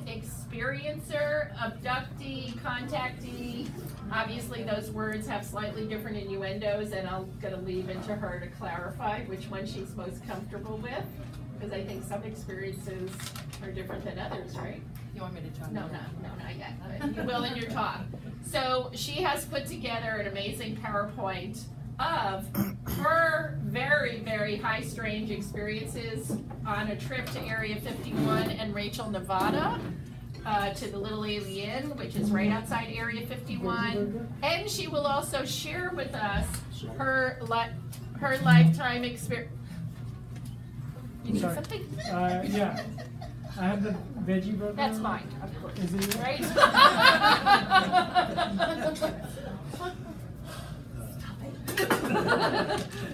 experiencer, abductee, contactee. Obviously those words have slightly different innuendos, and I'm gonna leave it to her to clarify which one she's most comfortable with, because I think some experiences are different than others, right? You want me to talk? No, not yet, but you will in your talk. So she has put together an amazing PowerPoint of her very, very high strange experiences on a trip to Area 51 and Rachel, Nevada, to the Little Alien, which is right outside Area 51. And she will also share with us her lifetime experience. You need something? Yeah. I have the veggie burger. That's mine, of course. Is it right?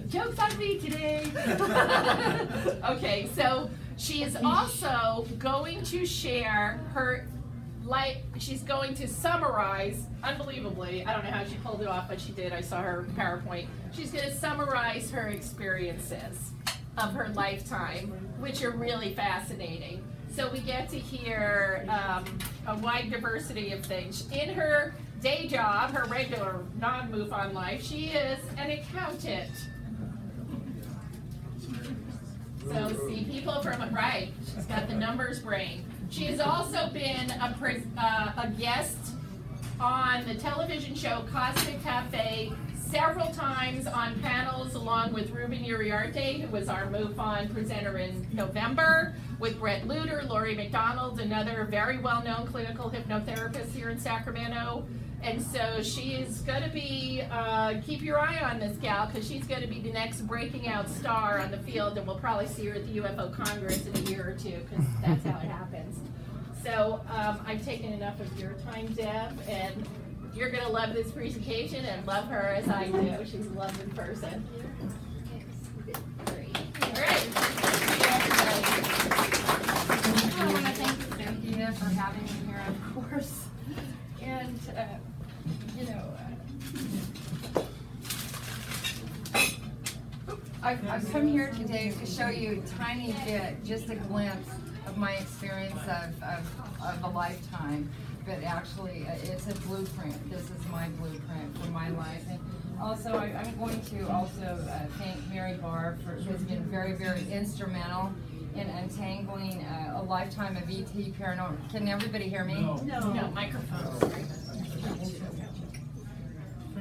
Joke's on me today. Okay, so she is also going to share her she's going to summarize, unbelievably, I don't know how she pulled it off, but she did, I saw her PowerPoint. She's gonna summarize her experiences of her lifetime, which are really fascinating. So we get to hear a wide diversity of things. In her day job, her regular non-MUFON life, she is an accountant. So see people from, right, she's got the numbers brain. She has also been a guest on the television show Cosmic Cafe several times on panels along with Ruben Uriarte, who was our MUFON presenter in November, with Brett Luter, Laurie McDonald, another very well-known clinical hypnotherapist here in Sacramento. And so she is going to be, keep your eye on this gal, because she's going to be the next breaking out star on the field, and we'll probably see her at the UFO Congress in a year or two, because that's how it happens. So I've taken enough of your time, Deb, and you're going to love this presentation and love her as I do. She's a lovely person. All right. I want to thank Cynthia for having me here, of course. And, I've come here today to show you a tiny bit, just a glimpse of my experience of a lifetime. But actually, it's a blueprint. This is my blueprint for my life. And also, I'm going to also thank Mary Barr, who has been very, very instrumental in untangling a lifetime of ET paranormal. Can everybody hear me? No, microphone.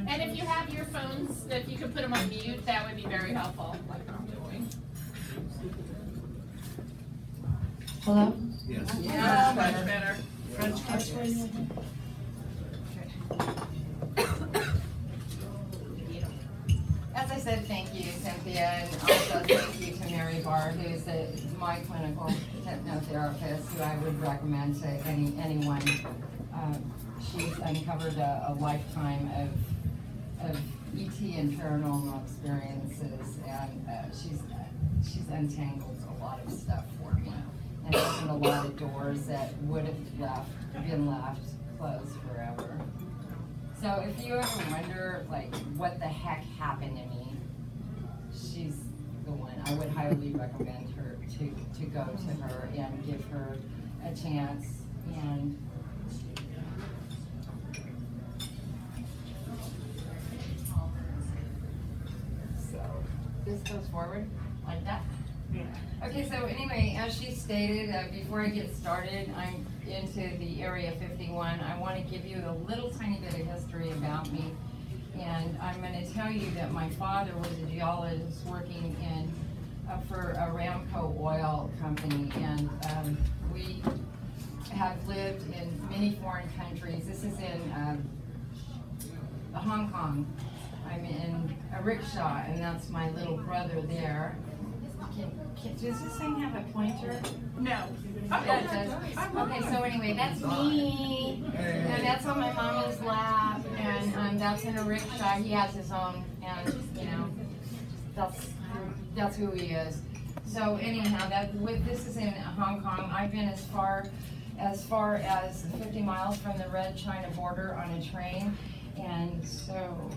And if you have your phones, if you could put them on mute, that would be very helpful, like I'm doing. Hello? Yes. Yeah, much better. As I said, thank you, Cynthia, and also thank you to Mary Barr, who's my clinical hypnotherapist, who I would recommend to anyone. She's uncovered a lifetime of ET and paranormal experiences, and she's untangled a lot of stuff for me, and opened a lot of doors that would have been left closed forever. So if you ever wonder, like, what the heck happened to me, she's the one. I would highly recommend her to go to her and give her a chance. And so this goes forward like that. Okay, so anyway, as she stated, before I get started, I'm into the Area 51. I want to give you a little tiny bit of history about me. And I'm going to tell you that my father was a geologist working for Aramco oil company. And we have lived in many foreign countries. This is in Hong Kong. I'm in a rickshaw, and that's my little brother there. Does this thing have a pointer? No. Yeah, it does. Okay, so anyway, that's me, and that's on my mama's lap, and that's in a rickshaw. He has his own, and that's who he is. So anyhow, this is in Hong Kong. I've been as far as 50 miles from the Red China border on a train, and so.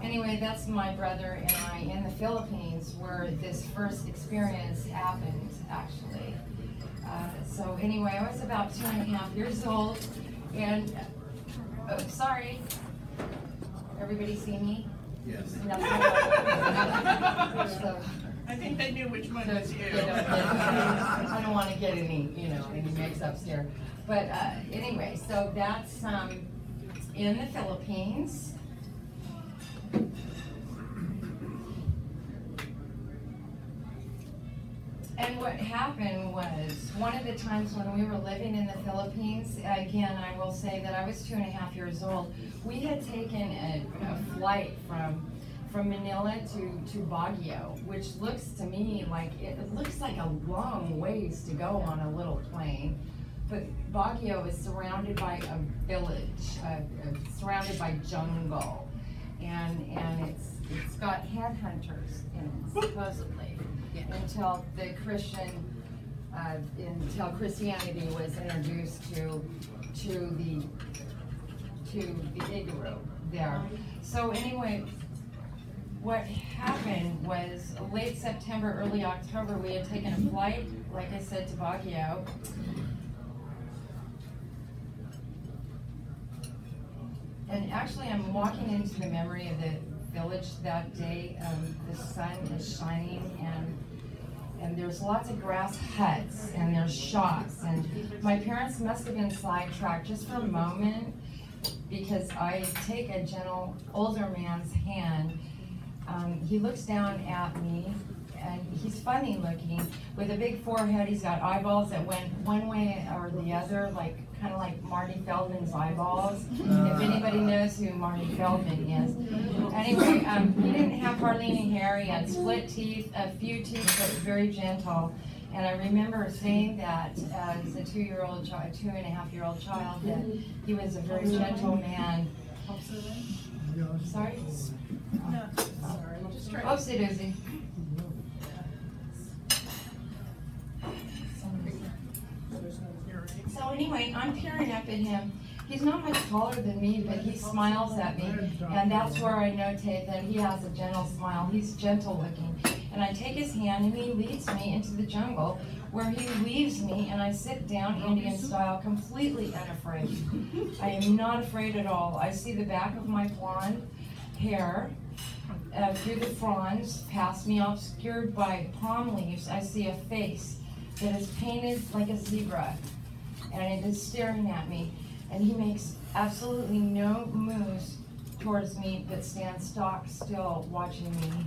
Anyway, that's my brother and I in the Philippines, where this first experience happened, actually. So anyway, I was about 2.5 years old, and, oh, sorry. Everybody see me? Yes. So, I think they knew which one so, was you. I don't wanna get any, any mix-ups here. But, anyway, so that's, in the Philippines. And what happened was, one of the times when we were living in the Philippines, again, I will say that I was 2.5 years old, we had taken a flight from Manila to Baguio, which looks to me like, it looks like a long ways to go on a little plane. But Baguio is surrounded by a village, surrounded by jungle, and it's got headhunters in it, supposedly, until the until Christianity was introduced to the Igorot there. So anyway, what happened was late September, early October, we had taken a flight, like I said, to Baguio. And actually, I'm walking into the memory of the village that day. The sun is shining, and there's lots of grass huts, and there's shops. And my parents must have been sidetracked just for a moment, because I take a gentle older man's hand. He looks down at me, and he's funny looking, with a big forehead. He's got eyeballs that went one way or the other, kind of like Marty Feldman's eyeballs. If anybody knows who Marty Feldman is. Anyway, he didn't have hardly any hair. He had split teeth, a few teeth, but very gentle. And I remember saying that as a 2.5-year-old child, that he was a very gentle man. Sorry? No, sorry. Just try. Oopsie doopsie. So anyway, I'm peering up at him. He's not much taller than me, but he smiles at me, and that's where I notate that he has a gentle smile. He's gentle looking. And I take his hand, and he leads me into the jungle, where he leaves me, and I sit down Indian style, completely unafraid. I am not afraid at all. I see the back of my blonde hair through the fronds, past me, obscured by palm leaves. I see a face that is painted like a zebra, and it is staring at me. And he makes absolutely no moves towards me, but stands stock still watching me.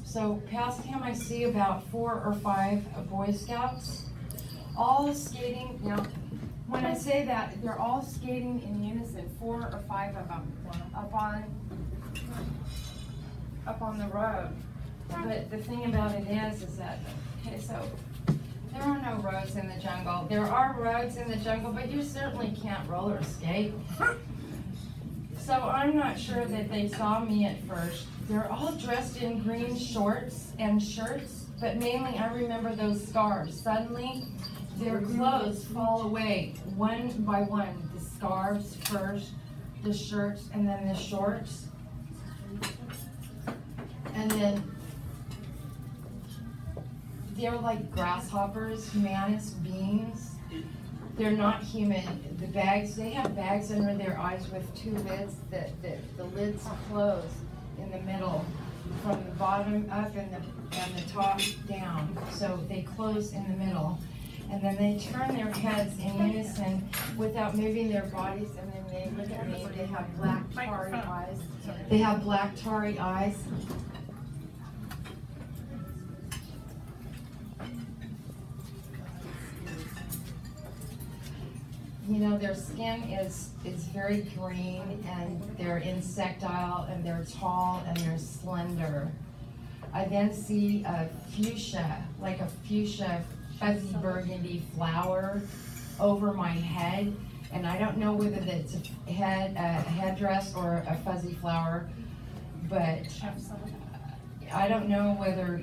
So past him, I see about 4 or 5 Boy Scouts, all skating. Now, when I say that, they're all skating in unison, 4 or 5 of them, up on the road. But the thing about it is that, okay, so there are no roads in the jungle. There are roads in the jungle, but you certainly can't roller skate. So I'm not sure that they saw me at first. They're all dressed in green shorts and shirts, but mainly I remember those scarves. Suddenly, their clothes fall away one by one. The scarves first, the shirts, and then the shorts. And then they're like grasshoppers, mantis, beings. They're not human. The bags, they have bags under their eyes with 2 lids. The lids close in the middle, from the bottom up and the top down. So they close in the middle. And then they turn their heads in unison without moving their bodies, and then they look at me. They have black tarry eyes. They have black tarry eyes. You know, their skin is very green, and they're insectile, and they're tall, and they're slender. I then see a fuchsia, like a fuchsia fuzzy burgundy flower over my head, and I don't know whether it's a headdress or a fuzzy flower, but I don't know whether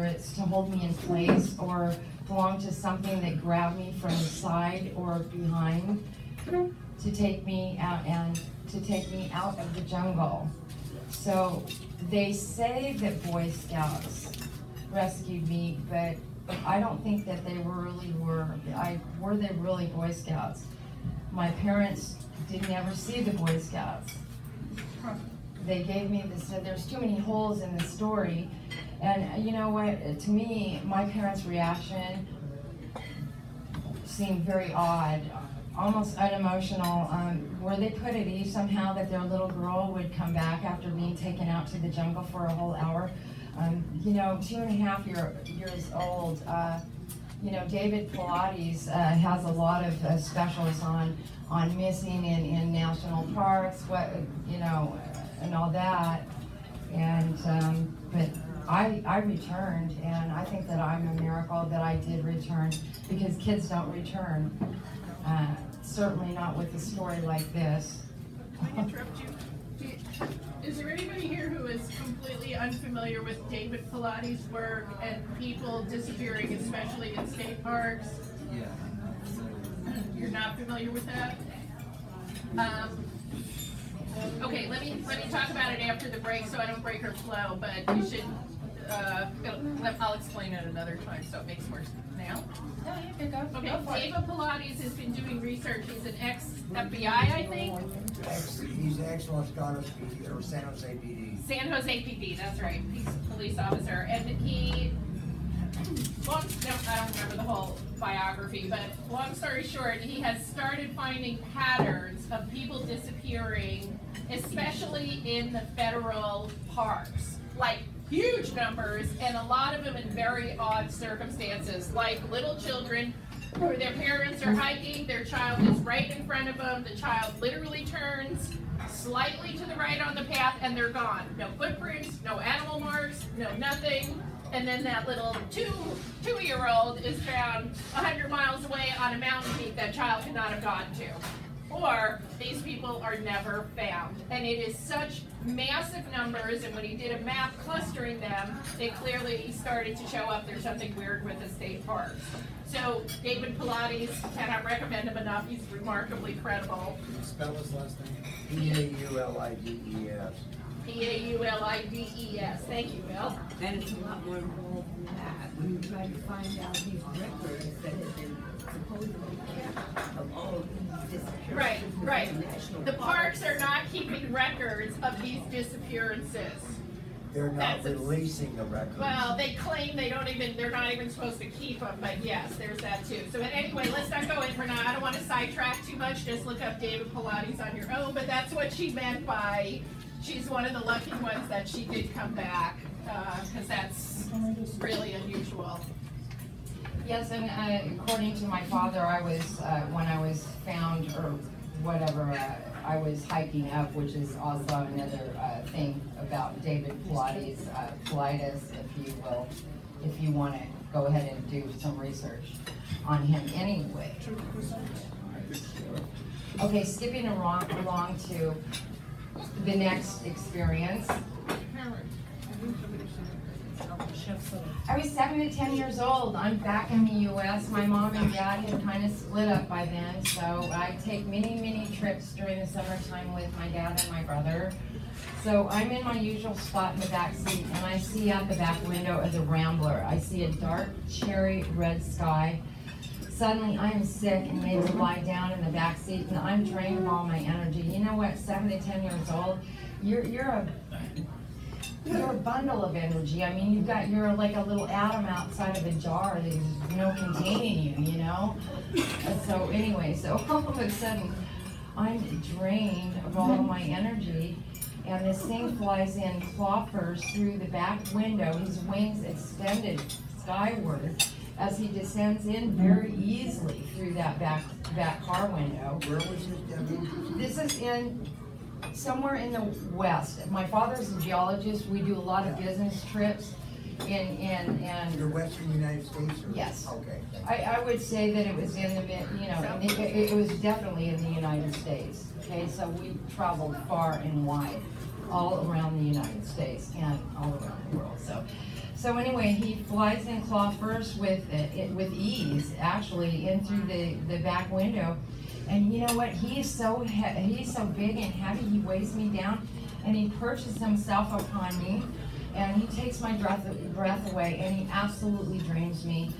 it's to hold me in place or belong to something that grabbed me from the side or behind to take me out of the jungle. So they say that Boy Scouts rescued me, but I don't think that they really were. Were they really Boy Scouts? My parents did never see the Boy Scouts. They gave me this, said there's too many holes in the story. And you know what, to me, my parents' reaction seemed very odd, almost unemotional. Were they put at ease somehow that their little girl would come back after being taken out to the jungle for a whole hour? You know, 2.5 years old, you know, David Pilates has a lot of specials on missing in national parks, you know, and all that. And, but I returned, and I think that I'm a miracle that I did return, because kids don't return. Certainly not with a story like this. Can I interrupt you? Is there anybody here who is completely unfamiliar with David Pilates' work and people disappearing, especially in state parks? Yeah. You're not familiar with that? Okay, let me talk about it after the break so I don't break her flow, but you should, I'll explain it another time so it makes more sense. Now? No, you can go. Okay, Go for it. David Pilates has been doing research. He's an ex-FBI, I think. He's an ex-Los Gatos PD, or San Jose PD. San Jose PD, that's right. He's a police officer. And he, I don't remember the whole biography, but long story short, he has started finding patterns of people disappearing, especially in the federal parks. Like, huge numbers, and a lot of them in very odd circumstances, like little children who their parents are hiking, their child is right in front of them, the child literally turns slightly to the right on the path, and they're gone. No footprints, no animal marks, no nothing. And then that little two-year-old is found 100 miles away on a mountain peak that child could not have gotten to. Or these people are never found. And it is such massive numbers, and when he did a map clustering them, it clearly started to show up there's something weird with the state parks. So David Pilates, cannot recommend him enough. He's remarkably credible. Can you spell his last name? P-A-U-L-I-D-E-S. P-A-U-L-I-D-E-S. Thank you, Bill. And it's a lot more involved than that. When you try to find out these records that have been supposedly kept of all of these disappearances. Right, right. in national The parks parks. are not keeping records of these disappearances. They're not That's a- releasing the records. Well, they claim they're not even supposed to keep them, but yes, there's that too. So anyway, let's not go in for now. I don't want to sidetrack too much. Just look up David Pilates on your own, but that's what she meant by she's one of the lucky ones that she did come back, because that's really unusual. Yes, and according to my father, I was, when I was found, or whatever, I was hiking up, which is also another thing about David Pilates, Pilates, if you will, if you want to go ahead and do some research on him anyway. Okay, skipping along to the next experience. I was 7 to 10 years old. I'm back in the U.S. My mom and dad had kind of split up by then, so I take many trips during the summertime with my dad and my brother. So I'm in my usual spot in the back seat, and I see out the back window of the Rambler, I see a dark cherry red sky. Suddenly I am sick and made to lie down in the back seat, and I'm drained of all my energy. You know what, 7 to 10 years old, you're a bundle of energy. I mean, you're like a little atom outside of a jar. There's no containing you, you know? So anyway, so all of a sudden, I'm drained of all of my energy, and this thing flies in claw first through the back window, his wings extended skyward as he descends in very easily through that back car window. Where was this, Debbie? This is in somewhere in the west. My father's a geologist. We do a lot of business trips in The western United States? Or? Yes. Okay. I would say that it was in the mid, you know, it was definitely in the United States. Okay, so we traveled far and wide, all around the United States and all around the world. So anyway, he flies in claw first with ease, actually, in through the back window. And you know what? He's so big and heavy. He weighs me down, and he perches himself upon me. and he takes my breath away, and he absolutely drains me.